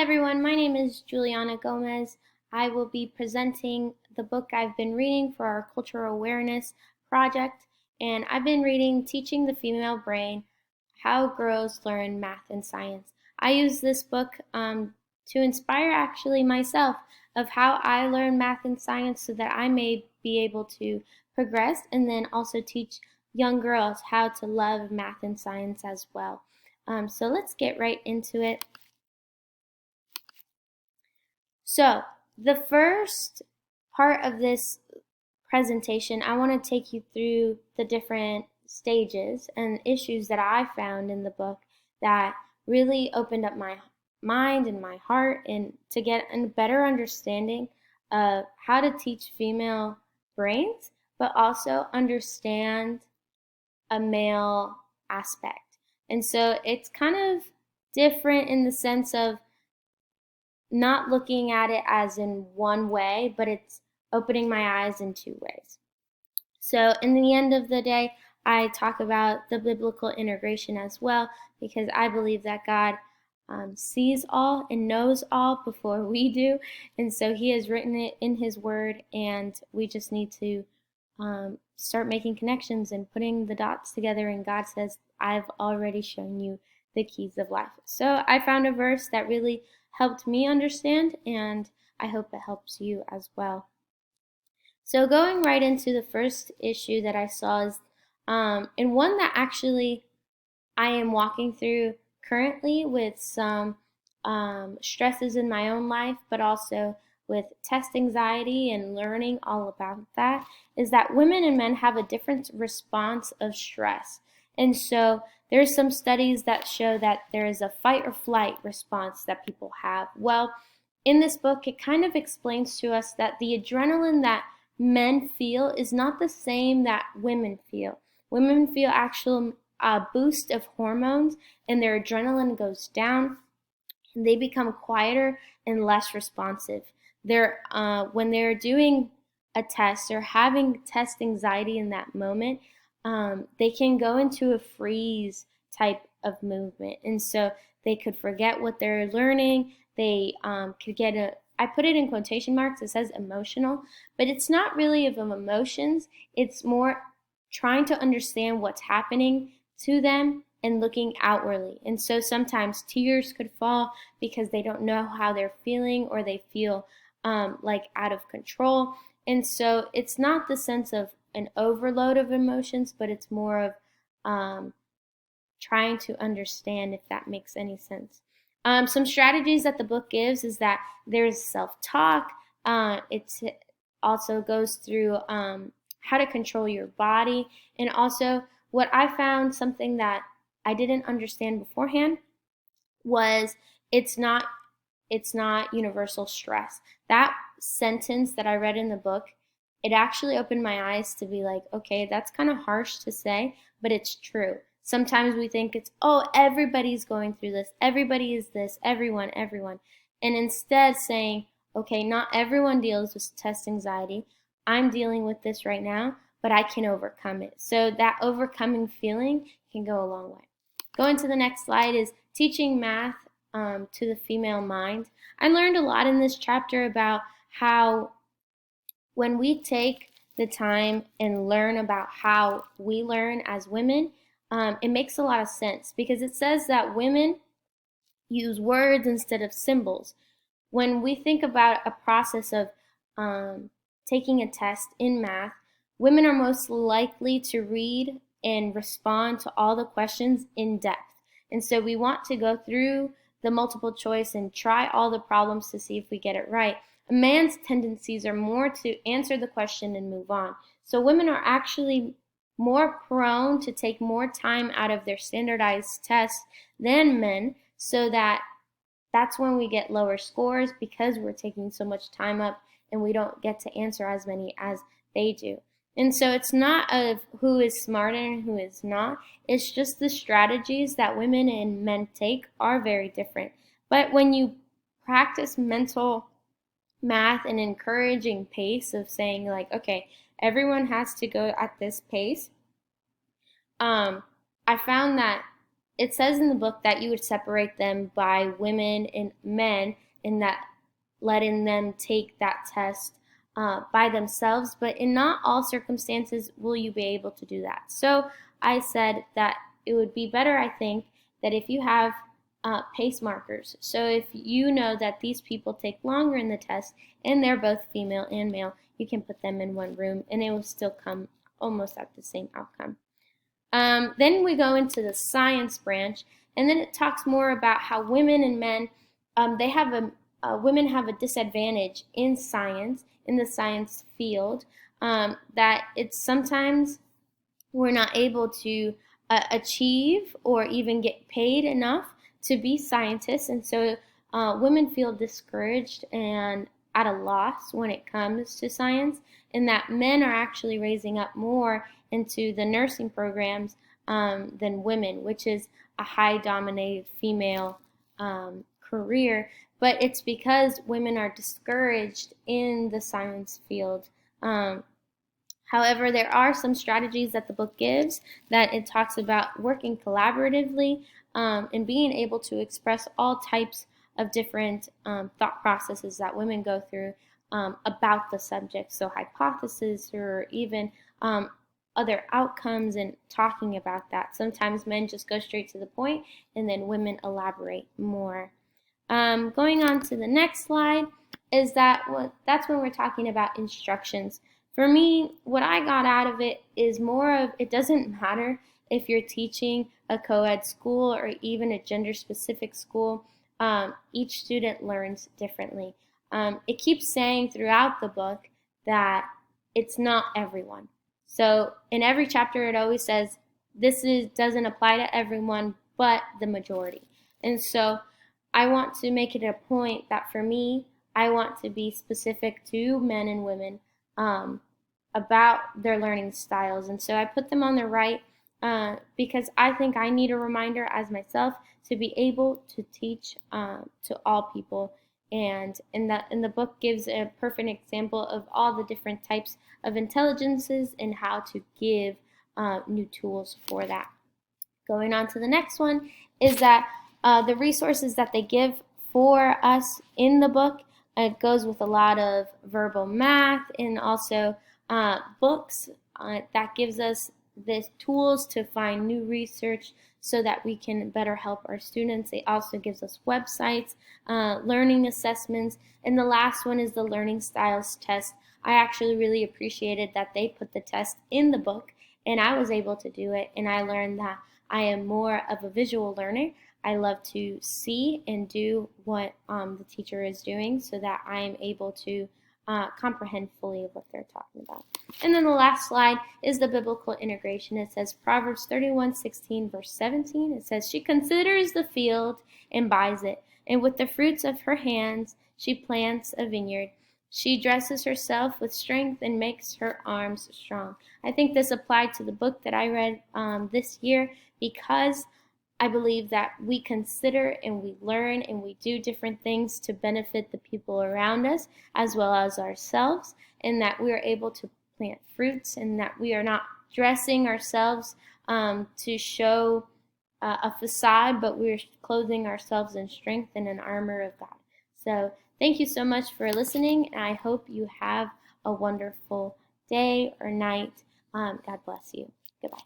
everyone, my name is Juliana Gomez. I will be presenting the book I've been reading for our Cultural Awareness project, and I've been reading Teaching the Female Brain, How Girls Learn Math and Science. I use this book to inspire actually myself of how I learn math and science so that I may be able to progress and then also teach young girls how to love math and science as well. So let's get right into it. So the first part of this presentation, I want to take you through the different stages and issues that I found in the book that really opened up my mind and my heart and to get a better understanding of how to teach female brains, but also understand a male aspect. And so it's kind of different in the sense of not looking at it as in one way, but it's opening my eyes in two ways. So in the end of the day, I talk about the biblical integration as well, because I believe that God sees all and knows all before we do. And so he has written it in his word, and we just need to start making connections and putting the dots together. And God says, I've already shown you the keys of life. So I found a verse that really helped me understand, and I hope it helps you as well. So going right into the first issue that I saw is, and one that actually I am walking through currently with some stresses in my own life, but also with test anxiety and learning all about that, is that women and men have a different response of stress. And so there's some studies that show that there is a fight or flight response that people have. Well, in this book, it kind of explains to us that the adrenaline that men feel is not the same that women feel. Women feel actual boost of hormones, and their adrenaline goes down, and they become quieter and less responsive. When they're doing a test or having test anxiety in that moment, they can go into a freeze type of movement. And so they could forget what they're learning. They could get I put it in quotation marks, it says emotional, but it's not really of emotions. It's more trying to understand what's happening to them and looking outwardly. And so sometimes tears could fall because they don't know how they're feeling, or they feel like out of control. And so it's not the sense of an overload of emotions, but it's more of trying to understand, if that makes any sense. Some strategies that the book gives is that there's self-talk. It also goes through how to control your body. And also what I found, something that I didn't understand beforehand, was it's not universal stress. That sentence that I read in the book, it actually opened my eyes to be like, okay, that's kind of harsh to say, but it's true. Sometimes we think it's, oh, everybody's going through this, everybody is this, everyone. And instead saying, okay, not everyone deals with test anxiety. I'm dealing with this right now, but I can overcome it. So that overcoming feeling can go a long way. Going to the next slide is teaching math to the female mind. I learned a lot in this chapter about how when we take the time and learn about how we learn as women, it makes a lot of sense, because it says that women use words instead of symbols. When we think about a process of taking a test in math, women are most likely to read and respond to all the questions in depth. And so we want to go through the multiple choice and try all the problems to see if we get it right. A man's tendencies are more to answer the question and move on. So women are actually more prone to take more time out of their standardized tests than men, so that's when we get lower scores, because we're taking so much time up and we don't get to answer as many as they do. And so it's not of who is smarter and who is not. It's just the strategies that women and men take are very different. But when you practice mental math and encouraging pace of saying like, okay, everyone has to go at this pace, I found that it says in the book that you would separate them by women and men, and that letting them take that test by themselves, but in not all circumstances will you be able to do that. So I said that it would be better, I think, that if you have pace markers. So if you know that these people take longer in the test and they're both female and male, you can put them in one room and it will still come almost at the same outcome. Then we go into the science branch, and then it talks more about how women and men, they have women have a disadvantage in science, in the science field, that it's sometimes we're not able to achieve or even get paid enough to be scientists. And so women feel discouraged and at a loss when it comes to science, and that men are actually raising up more into the nursing programs than women, which is a high dominated female career. But it's because women are discouraged in the science field. However, there are some strategies that the book gives, that it talks about working collaboratively and being able to express all types of different thought processes that women go through about the subject. So hypotheses or even other outcomes, and talking about that. Sometimes men just go straight to the point and then women elaborate more. Going on to the next slide is that's when we're talking about instructions. For me, what I got out of it is more of, it doesn't matter if you're teaching a co-ed school or even a gender-specific school. Each student learns differently. It keeps saying throughout the book that it's not everyone. So in every chapter, it always says doesn't apply to everyone, but the majority. And so I want to make it a point that for me, I want to be specific to men and women about their learning styles. And so I put them on the right because I think I need a reminder as myself to be able to teach to all people. And in the book gives a perfect example of all the different types of intelligences and how to give new tools for that. Going on to the next one is that the resources that they give for us in the book, it goes with a lot of verbal math and also books that gives us the tools to find new research so that we can better help our students. It also gives us websites, learning assessments, and the last one is the learning styles test. I actually really appreciated that they put the test in the book and I was able to do it, and I learned that I am more of a visual learner. I love to see and do what the teacher is doing so that I am able to comprehend fully what they're talking about. And then the last slide is the biblical integration. It says Proverbs 31:16 verse 17. It says, "She considers the field and buys it, and with the fruits of her hands she plants a vineyard. She dresses herself with strength and makes her arms strong." I think this applied to the book that I read this year, because I believe that we consider and we learn and we do different things to benefit the people around us as well as ourselves, and that we are able to plant fruits, and that we are not dressing ourselves to show a facade, but we're clothing ourselves in strength and an armor of God. So thank you so much for listening, and I hope you have a wonderful day or night. God bless you. Goodbye.